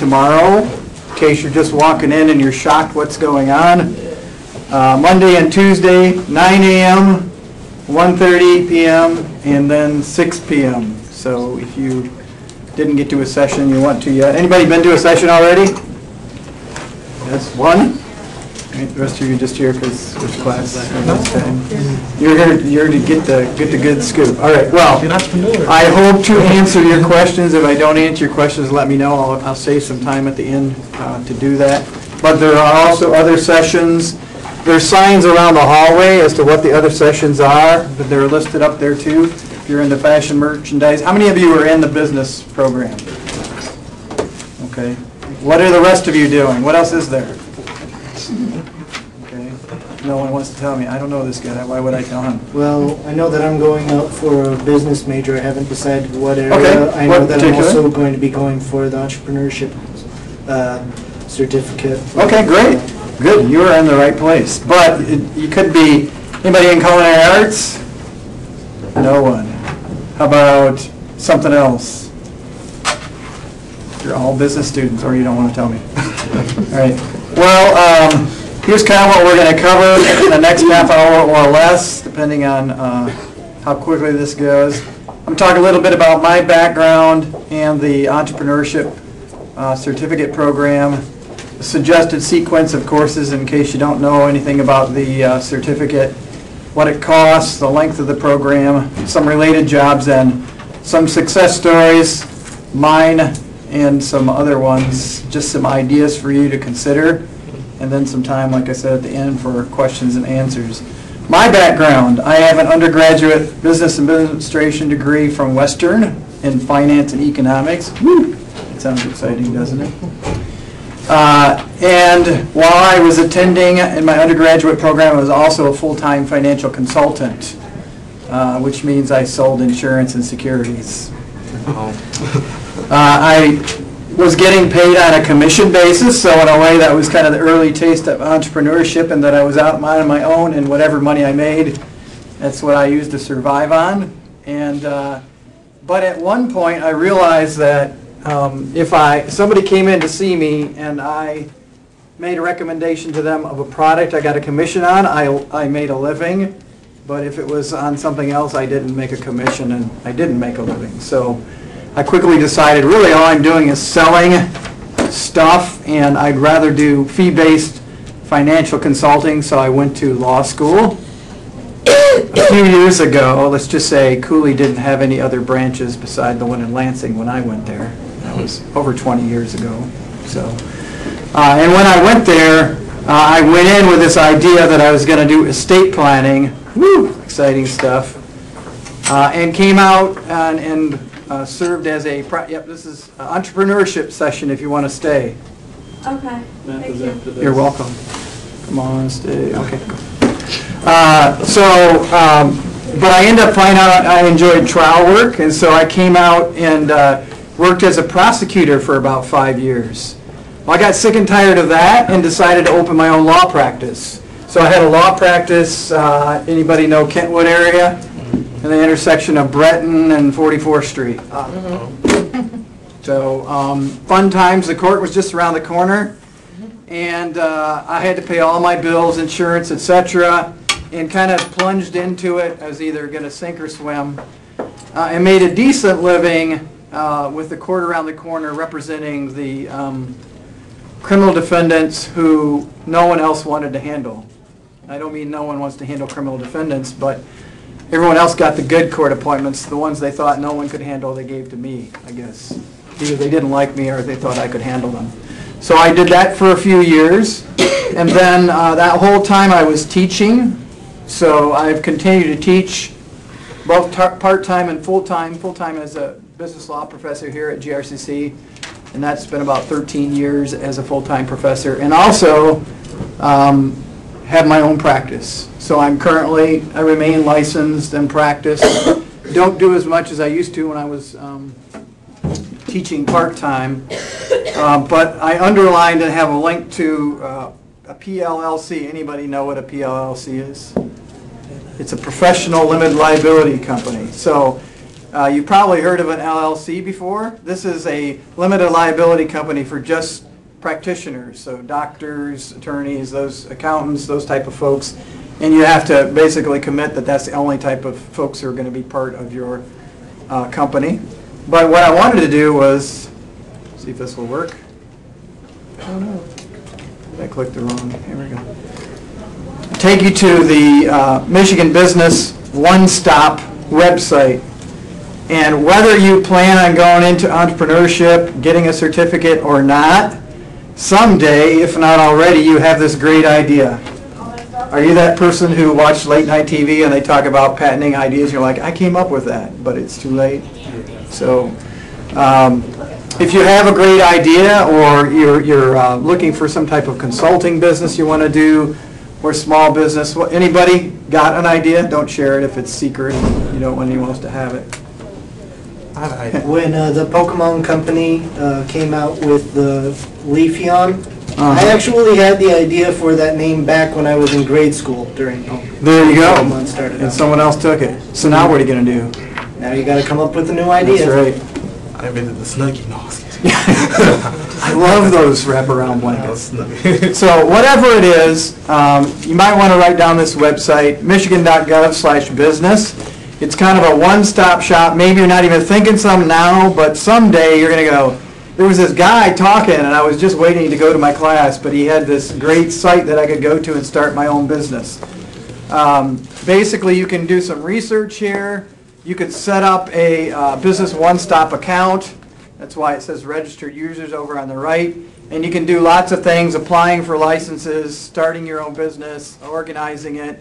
tomorrow, in case you're just walking in and you're shocked what's going on. Monday and Tuesday, 9 a.m., 1:30 p.m., and then 6 p.m. So if you didn't get to a session you want to yet. Anybody been to a session already? Yes, one? Right, the rest of you are just here because it's class. You're here to get the good scoop. All right. Well, I hope to answer your questions. If I don't answer your questions, let me know. I'll save some time at the end to do that. But there are also other sessions. There's signs around the hallway as to what the other sessions are, but they're listed up there too. If you're into fashion merchandise, how many of you are in the business program? Okay. What are the rest of you doing? What else is there? Okay. No one wants to tell me. I don't know this guy. Why would I tell him? Well, I know that I'm going out for a business major. I haven't decided what area. Okay. I know that I'm also going to be going for the entrepreneurship certificate. Okay, great. Good. You are in the right place. But you could be, anybody in culinary arts? No one. How about something else? You're all business students, or you don't want to tell me. All right. Well, here's kind of what we're going to cover in the next half hour or less, depending on how quickly this goes. I'm going to talk a little bit about my background and the entrepreneurship certificate program, the suggested sequence of courses in case you don't know anything about the certificate, what it costs, the length of the program, some related jobs, and some success stories, mine and some other ones, just some ideas for you to consider, and then some time, like I said, at the end for questions and answers. My background, I have an undergraduate business administration degree from Western in finance and economics. Woo! It sounds exciting, doesn't it? And while I was attending in my undergraduate program, I was also a full-time financial consultant, which means I sold insurance and securities. I was getting paid on a commission basis, so in a way that was kind of the early taste of entrepreneurship, and that I was out on my own, and whatever money I made, that's what I used to survive on. And but at one point I realized that if somebody came in to see me and I made a recommendation to them of a product I got a commission on, I made a living. But if it was on something else, I didn't make a commission, and I didn't make a living. So I quickly decided really all I'm doing is selling stuff, and I'd rather do fee-based financial consulting, so I went to law school. A few years ago, let's just say Cooley didn't have any other branches beside the one in Lansing when I went there. That was over 20 years ago. So, and when I went there, I went in with this idea that I was going to do estate planning. Woo! Exciting stuff. And came out and served as a, yep, this is an entrepreneurship session if you want to stay. Okay, thank you. You're welcome. Come on, stay. Okay. But I ended up finding out I enjoyed trial work, and so I came out and worked as a prosecutor for about 5 years. Well, I got sick and tired of that and decided to open my own law practice. So I had a law practice, anybody know Kentwood area? In the intersection of Breton and 44th Street. So fun times. The court was just around the corner, and I had to pay all my bills, insurance, etc., and kind of plunged into it. I was either going to sink or swim, and made a decent living with the court around the corner representing the criminal defendants who no one else wanted to handle. I don't mean no one wants to handle criminal defendants, but everyone else got the good court appointments. The ones they thought no one could handle, they gave to me, I guess. Either they didn't like me or they thought I could handle them. So I did that for a few years. And then that whole time I was teaching. So I've continued to teach both part-time and full-time. Full-time as a business law professor here at GRCC. And that's been about 13 years as a full-time professor. And also have my own practice. So I remain licensed and practice. Don't do as much as I used to when I was teaching part-time. But I underlined and have a link to a PLLC. Anybody know what a PLLC is? It's a professional limited liability company. So You've probably heard of an LLC before. This is a limited liability company for just practitioners, so doctors, attorneys, those accountants, those type of folks. And you have to basically commit that that's the only type of folks who are going to be part of your company. But what I wanted to do was, see if this will work. Oh no, I clicked the wrong, here we go. Take you to the Michigan Business One-Stop website. And whether you plan on going into entrepreneurship, getting a certificate or not, someday, if not already, you have this great idea. Are you that person who watched late night TV and they talk about patenting ideas? You're like, I came up with that, but it's too late. So if you have a great idea, or you're looking for some type of consulting business you want to do, or small business, anybody got an idea? Don't share it if it's secret. You don't want anyone else to have it. When the Pokemon company came out with the Leafeon, I actually had the idea for that name back when I was in grade school during Pokemon. There you go. Pokemon started And out. someone else took it. So now what are you going to do? Now you got to come up with a new idea. That's right. I invented the Snuggie. No, I love those wraparound blankets. Snuggie. So whatever it is, you might want to write down this website, michigan.gov/business. It's kind of a one-stop shop. Maybe you're not even thinking some now, but someday you're going to go, there was this guy talking, and I was just waiting to go to my class, but he had this great site that I could go to and start my own business. Basically, you can do some research here. You could set up a business one-stop account. That's why it says registered users over on the right. And you can do lots of things, applying for licenses, starting your own business, organizing it,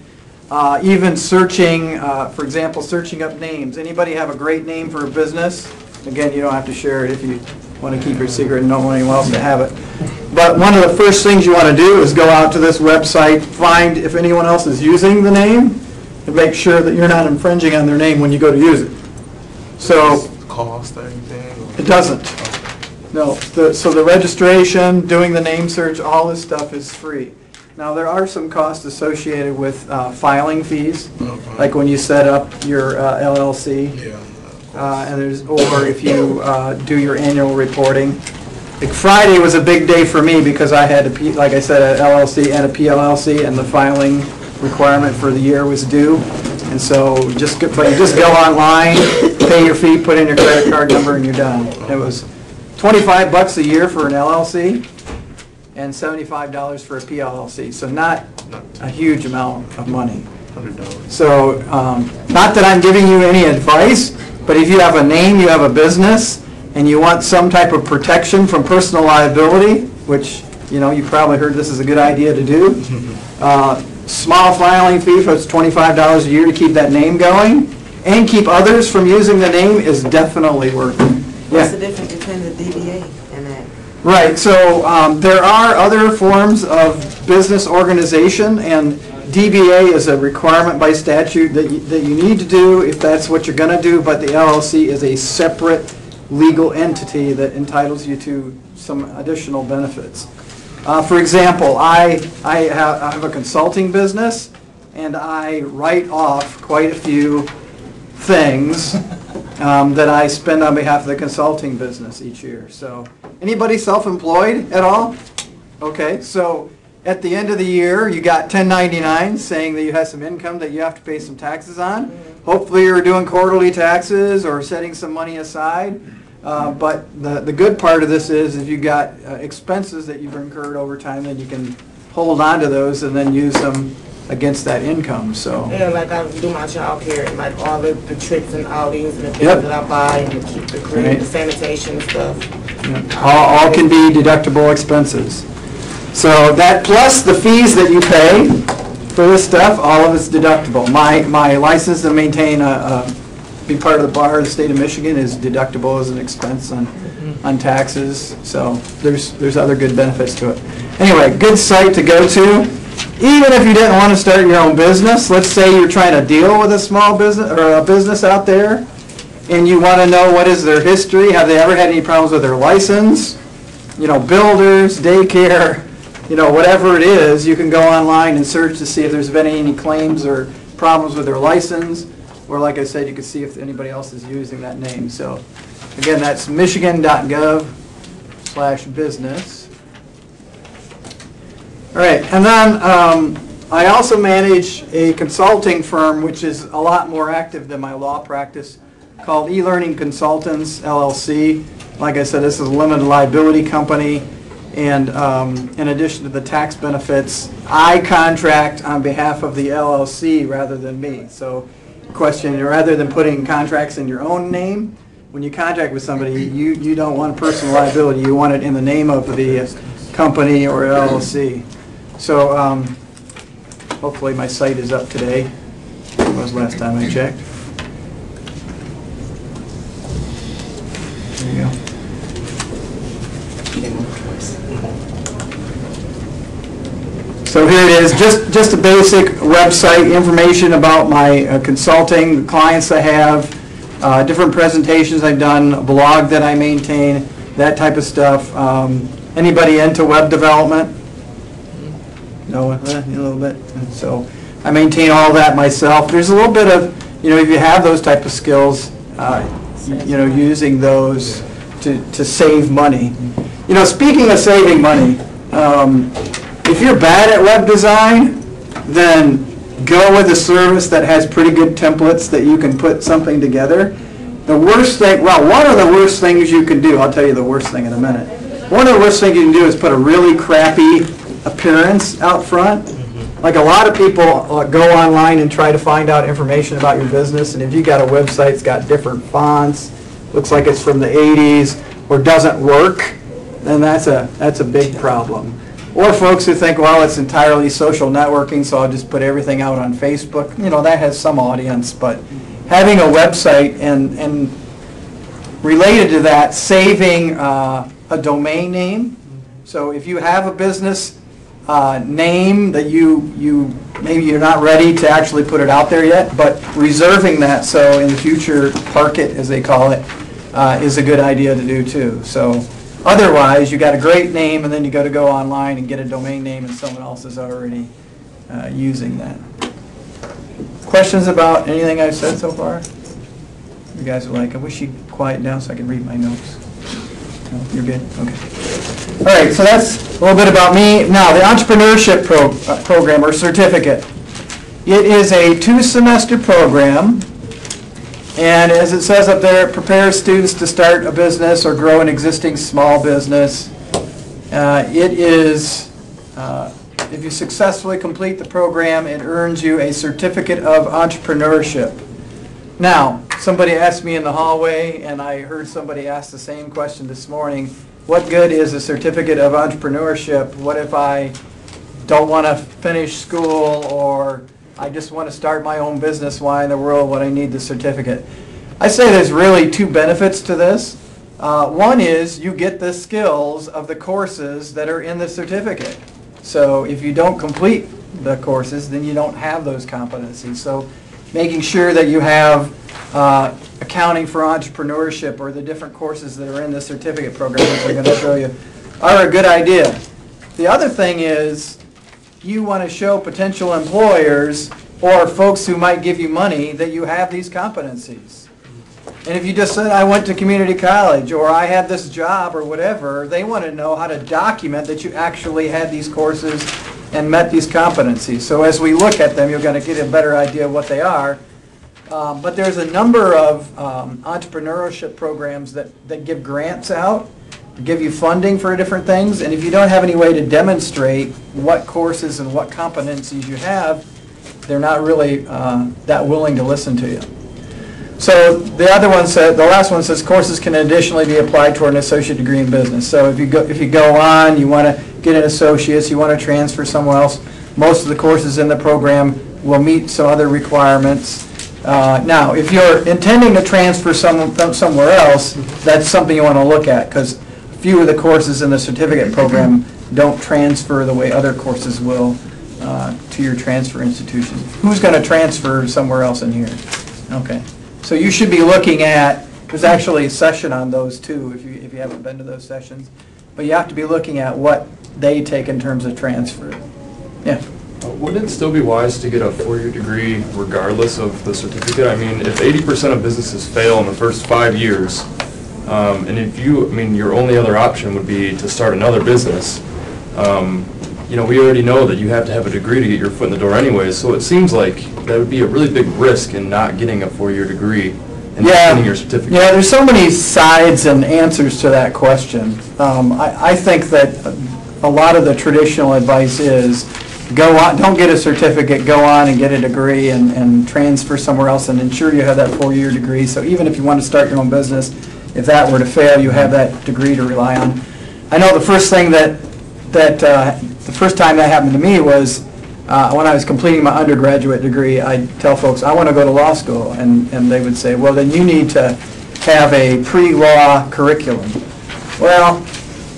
even searching, for example, searching up names. Anybody have a great name for a business? Again, you don't have to share it if you want to keep your secret and don't want anyone else to have it. But one of the first things you want to do is go out to this website, find if anyone else is using the name, and make sure that you're not infringing on their name when you go to use it. So Cost or anything? it doesn't. No. So the registration, doing the name search, all this stuff is free. Now there are some costs associated with filing fees, like when you set up your LLC. Yeah. And or if you do your annual reporting. Like Friday was a big day for me because I had, like I said, an LLC and a PLLC, and the filing requirement for the year was due. And so but you just go online, pay your fee, put in your credit card number, and you're done. It was $25 a year for an LLC and $75 for a PLLC. So not a huge amount of money. $100. So not that I'm giving you any advice, but if you have a name, you have a business, and you want some type of protection from personal liability, which, you know, you probably heard this is a good idea to do. Small filing fee for $25 a year to keep that name going, and keep others from using the name is definitely worth it. What's the difference between the DBA and that? Right, so there are other forms of business organization, and DBA is a requirement by statute that you need to do if that's what you're going to do, but the LLC is a separate legal entity that entitles you to some additional benefits. For example, I have a consulting business, and I write off quite a few things that I spend on behalf of the consulting business each year. So, anybody self-employed at all? Okay, so at the end of the year, you got 1099 saying that you have some income that you have to pay some taxes on. Hopefully you're doing quarterly taxes or setting some money aside. But the good part of this is if you've got expenses that you've incurred over time, then you can hold on to those and then use them against that income. So Yeah, like I do my child care, and like all the trips and outings and the things Yep. that I buy and to keep the crib, Right. the sanitation stuff. all can be deductible expenses. So that plus the fees that you pay for this stuff, all of it's deductible. My license to maintain be part of the bar of the state of Michigan is deductible as an expense on taxes. So there's other good benefits to it. Anyway, good site to go to. Even if you didn't want to start your own business, let's say you're trying to deal with a small business or a business out there, and you want to know what is their history, have they ever had any problems with their license, you know, builders, daycare, you know, whatever it is, you can go online and search to see if there's been any claims or problems with their license, or like I said, you can see if anybody else is using that name. So again, that's michigan.gov/business. All right, and then I also manage a consulting firm which is a lot more active than my law practice, called eLearning Consultants, LLC. Like I said, this is a limited liability company, and in addition to the tax benefits, I contract on behalf of the LLC rather than me. So question, rather than putting contracts in your own name, when you contract with somebody, you don't want personal liability, you want it in the name of the company or LLC. So hopefully my site is up today. It was last time I checked. There you go. So here it is, just a basic website, information about my consulting, the clients I have, different presentations I've done, a blog that I maintain, that type of stuff. Anybody into web development? No, a little bit. So I maintain all that myself. There's a little bit of, if you have those type of skills, using those to save money. Speaking of saving money, if you're bad at web design, then go with a service that has pretty good templates that you can put something together. The worst thing, one of the worst things you can do, I'll tell you the worst thing in a minute. One of the worst things you can do is put a really crappy appearance out front. Like a lot of people go online and try to find out information about your business, and if you got a website that's got different fonts, looks like it's from the 80s, or doesn't work, then that's a big problem. Or folks who think, well, it's entirely social networking, so I'll just put everything out on Facebook. That has some audience, but having a website and related to that, saving a domain name. So if you have a business name that maybe you're not ready to actually put it out there yet, but reserving that so in the future, park it as they call it, is a good idea to do too. So otherwise, you got a great name and then you got to go online and get a domain name and someone else is already using that. Questions about anything I've said so far? You guys are like, I wish you'd quiet down so I can read my notes. No, you're good? Okay. All right, so that's a little bit about me. Now, the Entrepreneurship program or certificate. It is a 2-semester program, and as it says up there, it prepares students to start a business or grow an existing small business. It is, if you successfully complete the program, it earns you a certificate of entrepreneurship. Now, somebody asked me in the hallway, and I heard somebody ask the same question this morning, what good is a certificate of entrepreneurship? What if I don't want to finish school, or I just want to start my own business? Why in the world would I need the certificate? I say there's really 2 benefits to this. One is you get the skills of the courses that are in the certificate. So if you don't complete the courses, then you don't have those competencies. So making sure that you have accounting for entrepreneurship or the different courses that are in the certificate program, which I'm going to show you, are a good idea. The other thing is you want to show potential employers or folks who might give you money that you have these competencies. And if you just said, I went to community college, or I had this job, or whatever, they want to know how to document that you actually had these courses and met these competencies. So as we look at them, you're going to get a better idea of what they are. But there's a number of entrepreneurship programs that give grants out, give you funding for different things, and if you don't have any way to demonstrate what courses and what competencies you have, they're not really that willing to listen to you. So the other one said, the last one says, courses can additionally be applied toward an associate degree in business. So if you go on, you want to get an associate's, you want to transfer somewhere else, most of the courses in the program will meet some other requirements. Now, if you're intending to transfer somewhere else, that's something you want to look at, because a few of the courses in the certificate program don't transfer the way other courses will to your transfer institution. Who's going to transfer somewhere else in here? Okay. So you should be looking at, there's actually a session on those too, if you haven't been to those sessions. But you have to be looking at what they take in terms of transfer. Yeah? Wouldn't it still be wise to get a 4-year degree regardless of the certificate? I mean, if 80% of businesses fail in the first 5 years, and if you, I mean, your only other option would be to start another business, you know, we already know that you have to have a degree to get your foot in the door anyways, so it seems like that would be a really big risk in not getting a 4-year degree and not getting your certificate. Yeah, there's so many sides and answers to that question. I think that a lot of the traditional advice is go on, don't get a certificate, go on and get a degree and transfer somewhere else and ensure you have that 4-year degree. So even if you want to start your own business, if that were to fail, you have that degree to rely on. I know the first thing the first time that happened to me was when I was completing my undergraduate degree. I'd tell folks, I want to go to law school, and they would say, well, then you need to have a pre-law curriculum. Well,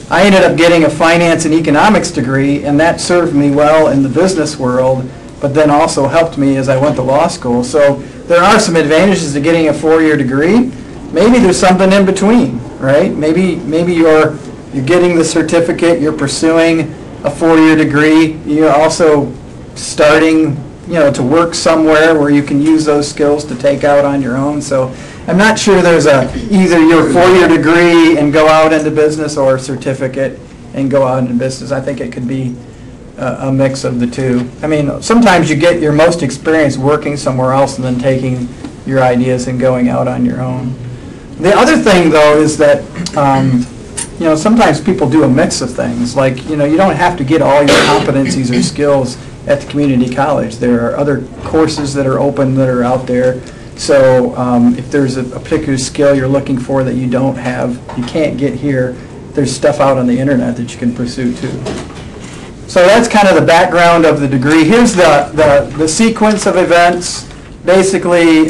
I ended up getting a finance and economics degree, and that served me well in the business world, but then also helped me as I went to law school. So there are some advantages to getting a 4-year degree. Maybe there's something in between, right? Maybe you're getting the certificate, you're pursuing a 4-year degree, you're also starting, you know, to work somewhere where you can use those skills to take out on your own. So I'm not sure there's either your 4-year degree and go out into business or a certificate and go out into business. I think it could be a mix of the two. I mean, sometimes you get your most experience working somewhere else and then taking your ideas and going out on your own. The other thing, though, is that you know, sometimes people do a mix of things. Like, you know, you don't have to get all your competencies or skills at the community college. There are other courses that are open that are out there. So if there's a particular skill you're looking for that you don't have, you can't get here, there's stuff out on the internet that you can pursue too. So that's kind of the background of the degree. Here's the sequence of events. Basically,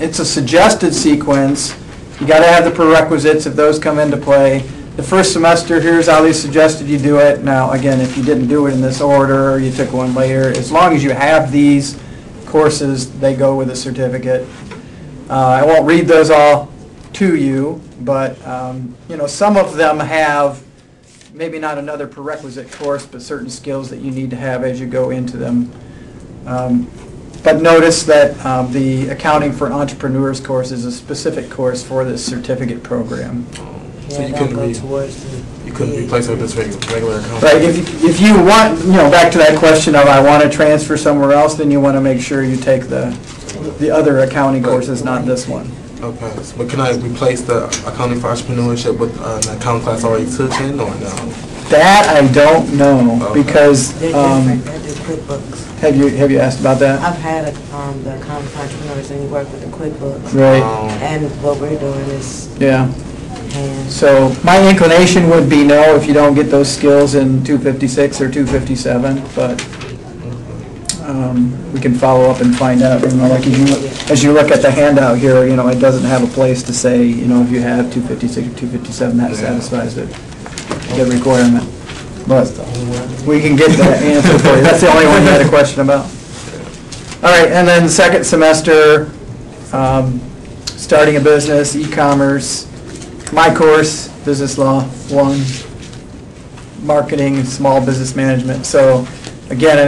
it's a suggested sequence. You got to have the prerequisites if those come into play. The first semester, here's how they suggested you do it. Now, again, if you didn't do it in this order or you took one later, as long as you have these courses, they go with a certificate. I won't read those all to you, but you know, some of them have maybe not another prerequisite course, but certain skills that you need to have as you go into them. But notice that the Accounting for Entrepreneurs course is a specific course for this certificate program. So you couldn't replace it with this regular account. Right. If you want, you know, back to that question of I want to transfer somewhere else, then you want to make sure you take the other accounting courses, not this one. Okay. But can I replace the Accounting for Entrepreneurship with an accounting class I already took in, or no? That I don't know, because They're different. They do QuickBooks. have you asked about that? I've had the accounting for entrepreneurs and you work with the QuickBooks. Right. And what we're doing is Yeah. So my inclination would be no if you don't get those skills in 256 or 257, but we can follow up and find out. You know, like as you look at the handout here, you know, it doesn't have a place to say, you know, if you have 256 or 257, that satisfies the requirement. But we can get that answer for you. That's the only one you had a question about. All right, and then second semester, starting a business, e-commerce. My course, Business Law 1, Marketing, Small Business Management. So again,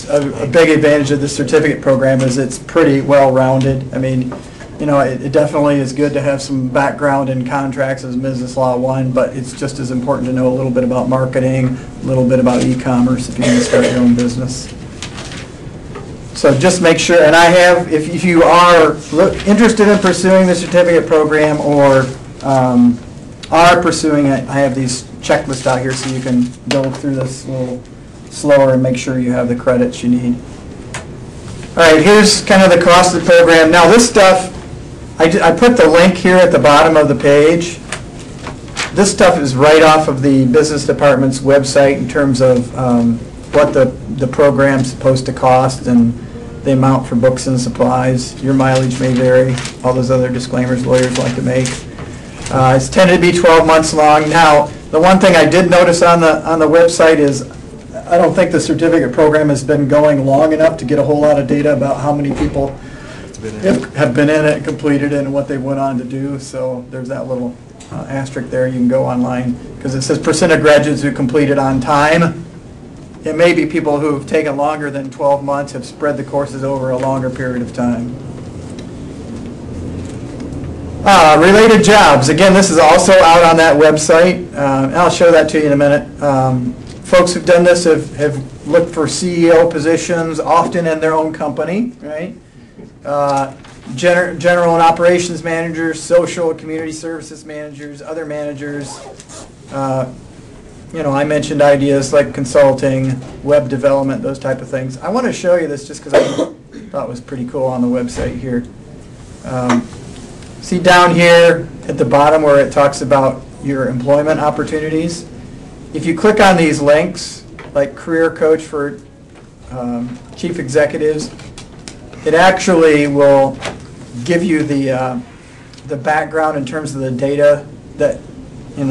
a big advantage of the certificate program is it's pretty well-rounded. I mean, you know, it definitely is good to have some background in contracts as Business Law 1, but it's just as important to know a little bit about marketing, a little bit about e-commerce if you're going to start your own business. So just make sure, and I have, if you are interested in pursuing the certificate program or are pursuing it, I have these checklists out here so you can go through this a little slower and make sure you have the credits you need. All right, here's kind of the cost of the program. Now this stuff, I put the link here at the bottom of the page. This stuff is right off of the business department's website in terms of what the program's supposed to cost and the amount for books and supplies. Your mileage may vary, all those other disclaimers lawyers like to make. It's tended to be 12 months long. Now, the one thing I did notice on the website is I don't think the certificate program has been going long enough to get a whole lot of data about how many people have been in it, completed it, and what they went on to do. So there's that little asterisk there. You can go online because it says % of graduates who completed on time it may be people who've taken longer than 12 months, have spread the courses over a longer period of time. Related jobs. Again, this is also out on that website. And I'll show that to you in a minute. Folks who've done this have looked for CEO positions, often in their own company, right? General and operations managers, social and community services managers, other managers. I mentioned ideas like consulting, web development, those type of things. I want to show you this just because I thought it was pretty cool on the website here. See down here at the bottom where it talks about your employment opportunities. If you click on these links, like career coach for chief executives, it actually will give you the background in terms of the data that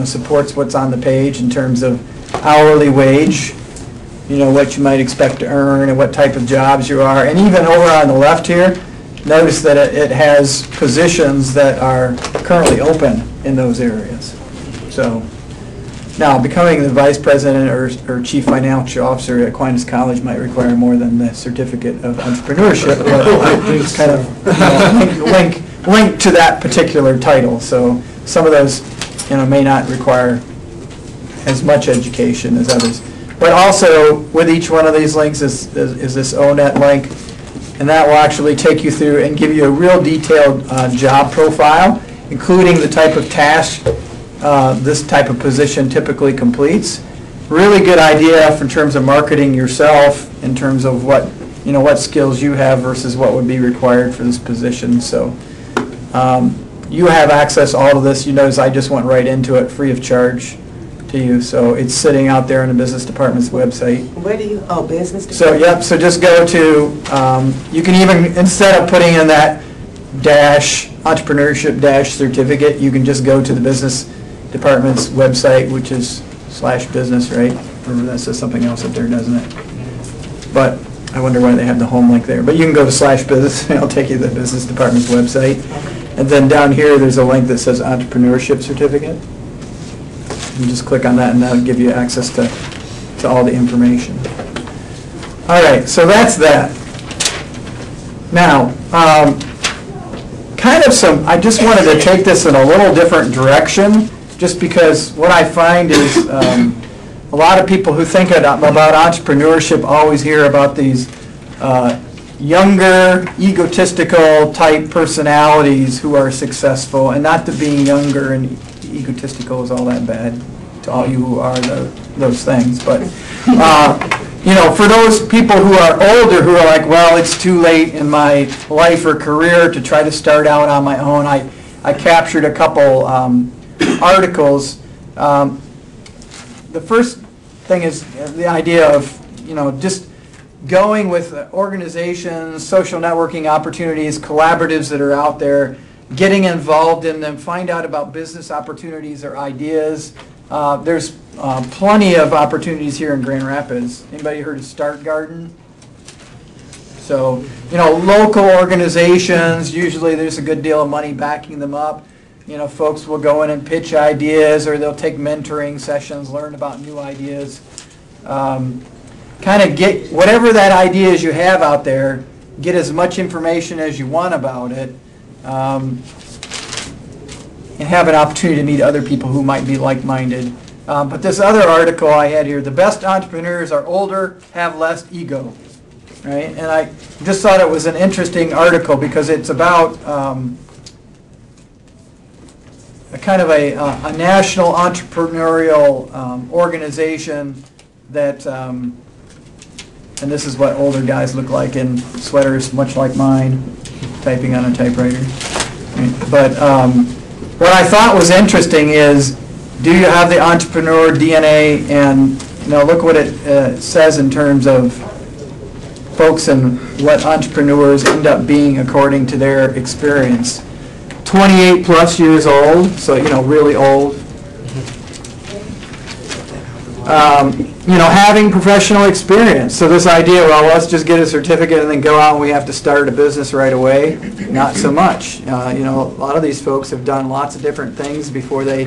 supports what's on the page in terms of hourly wage, what you might expect to earn and what type of jobs you are. And even over on the left here, notice that it has positions that are currently open in those areas. So now becoming the vice president or chief financial officer at Aquinas College might require more than the certificate of entrepreneurship, but it's kind of link to that particular title. So some of those may not require as much education as others. But also with each one of these links is this ONET link, and that will actually take you through and give you a real detailed job profile, including the type of task this type of position typically completes. Really good idea in terms of marketing yourself, in terms of what skills you have versus what would be required for this position. So you have access to all of this. You notice I just went right into it free of charge to you. So it's sitting out there on the business department's website. Where do you, business department? So yep, so just go to, you can even, instead of putting in that entrepreneurship certificate, you can just go to the business department's website, which is /business, right? Or that says something else up there, doesn't it? But I wonder why they have the home link there. But you can go to /business, and I'll take you to the business department's website. And then down here, there's a link that says entrepreneurship certificate. You just click on that, and that'll give you access to all the information. All right, so that's that. Now, I just wanted to take this in a little different direction, just because what I find is a lot of people who think about entrepreneurship always hear about these younger, egotistical type personalities who are successful, and not that being younger and egotistical is all that bad to all you who are those things. But for those people who are older, who are like, well, it's too late in my life or career to try to start out on my own, I captured a couple articles. The first thing is the idea of just going with organizations, social networking opportunities, collaboratives that are out there, getting involved in them, find out about business opportunities or ideas. There's plenty of opportunities here in Grand Rapids. Anybody heard of Start Garden? So, local organizations, usually there's a good deal of money backing them up. Folks will go in and pitch ideas, or they'll take mentoring sessions, learn about new ideas. Kind of get whatever that idea is you have out there, get as much information as you want about it, and have an opportunity to meet other people who might be like-minded. But this other article I had here, the best entrepreneurs are older, have less ego, right? And I just thought it was an interesting article because it's about a kind of a national entrepreneurial organization that, and this is what older guys look like in sweaters much like mine, typing on a typewriter. But what I thought was interesting is, do you have the entrepreneur DNA? And look what it says in terms of folks and what entrepreneurs end up being according to their experience. 28 plus years old, so really old. Having professional experience. So this idea, well, let's just get a certificate and then go out and we have to start a business right away. Not so much. A lot of these folks have done lots of different things before they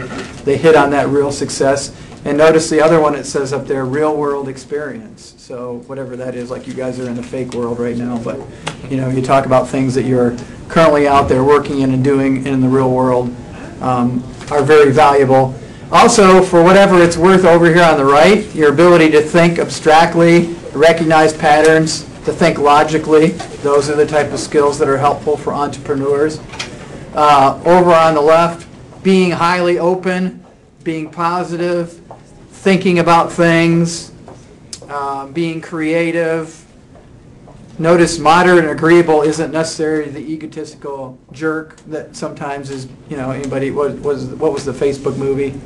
hit on that real success. And notice the other one, it says up there, real world experience. So whatever that is, like you guys are in the fake world right now, but you talk about things that you're currently out there working in and doing in the real world are very valuable. Also, for whatever it's worth over here on the right, your ability to think abstractly, recognize patterns, to think logically, those are the type of skills that are helpful for entrepreneurs. Over on the left, being highly open, being positive, thinking about things, being creative. Notice moderate and agreeable isn't necessarily the egotistical jerk that sometimes is, anybody, what was the Facebook movie?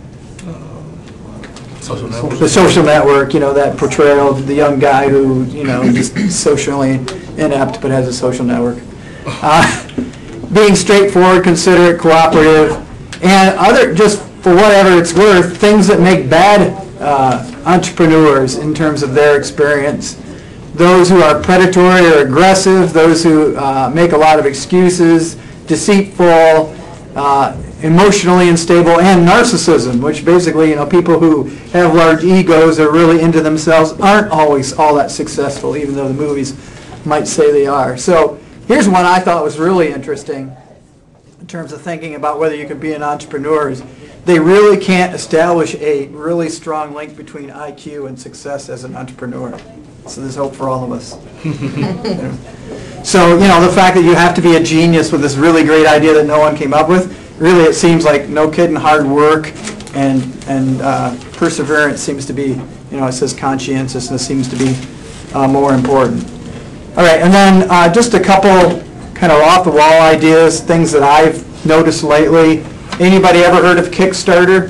Social network. The Social Network, that portrayal of the young guy who, just socially inept but has a social network. Being straightforward, considerate, cooperative, and other, just for whatever it's worth, things that make bad entrepreneurs in terms of their experience. Those who are predatory or aggressive, those who make a lot of excuses, deceitful, emotionally unstable, and narcissism, which basically, people who have large egos are really into themselves aren't always all that successful, even though the movies might say they are. So here's one I thought was really interesting in terms of thinking about whether you can be an entrepreneur. Is they really can't establish a really strong link between IQ and success as an entrepreneur. So there's hope for all of us. So, the fact that you have to be a genius with this really great idea that no one came up with, really it seems like no kidding hard work and perseverance seems to be, it says conscientiousness seems to be more important. All right, and then just a couple kind of off-the-wall ideas, things that I've noticed lately. Anybody ever heard of Kickstarter?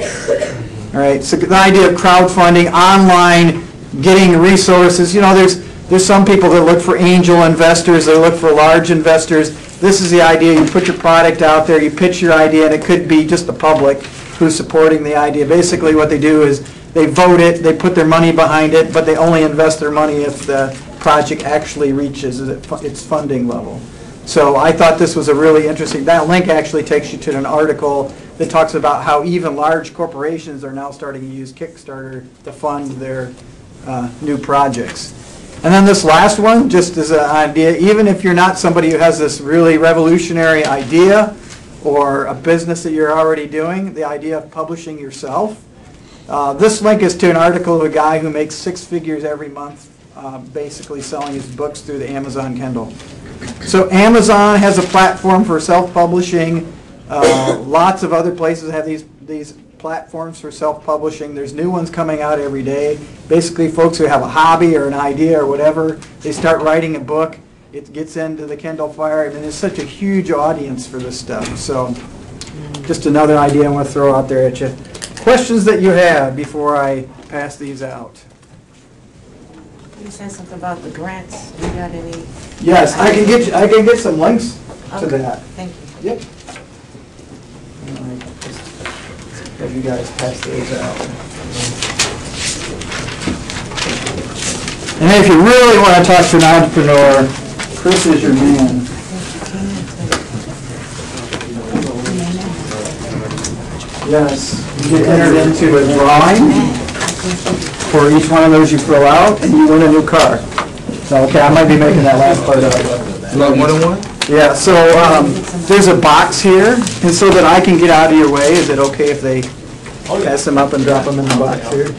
All right, so the idea of crowdfunding, online, getting resources. There's some people that look for angel investors, they look for large investors. This is the idea, you put your product out there, you pitch your idea, and it could be just the public who's supporting the idea. Basically what they do is they vote it, they put their money behind it, but they only invest their money if the project actually reaches its funding level. So I thought this was a really interesting, that link actually takes you to an article that talks about how even large corporations are now starting to use Kickstarter to fund their new projects. And then this last one, just as an idea, even if you're not somebody who has this really revolutionary idea or a business that you're already doing, the idea of publishing yourself. This link is to an article of a guy who makes 6 figures every month basically selling his books through the Amazon Kindle. So Amazon has a platform for self-publishing. Lots of other places have these platforms for self-publishing. There's new ones coming out every day. Basically, folks who have a hobby or an idea or whatever, they start writing a book. It gets into the Kindle Fire. I mean, there's such a huge audience for this stuff. So just another idea I want to throw out there at you. Questions that you have before I pass these out? You said something about the grants. You got any? Yes, I can get some links to that. Thank you. Yep. Have you guys pass those out. And if you really want to talk to an entrepreneur, Chris is your man. Yes, you get entered into a drawing for each one of those you fill out, and you win a new car. So, okay, I might be making that last part up. Like 1-on-1? Yeah, so there's a box here, and so that I can get out of your way, is it okay if they pass them up and drop them in the box here?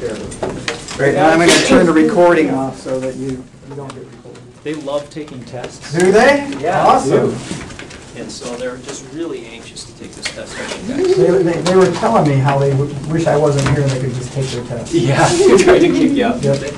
Great, now I'm going to turn the recording off so that you don't get recorded. They love taking tests. Do they? Yeah, Awesome. and so they're just really anxious to take this test from you guys. They were telling me how they wish I wasn't here and they could just take their test. Yeah, they're trying to kick you out. Yep.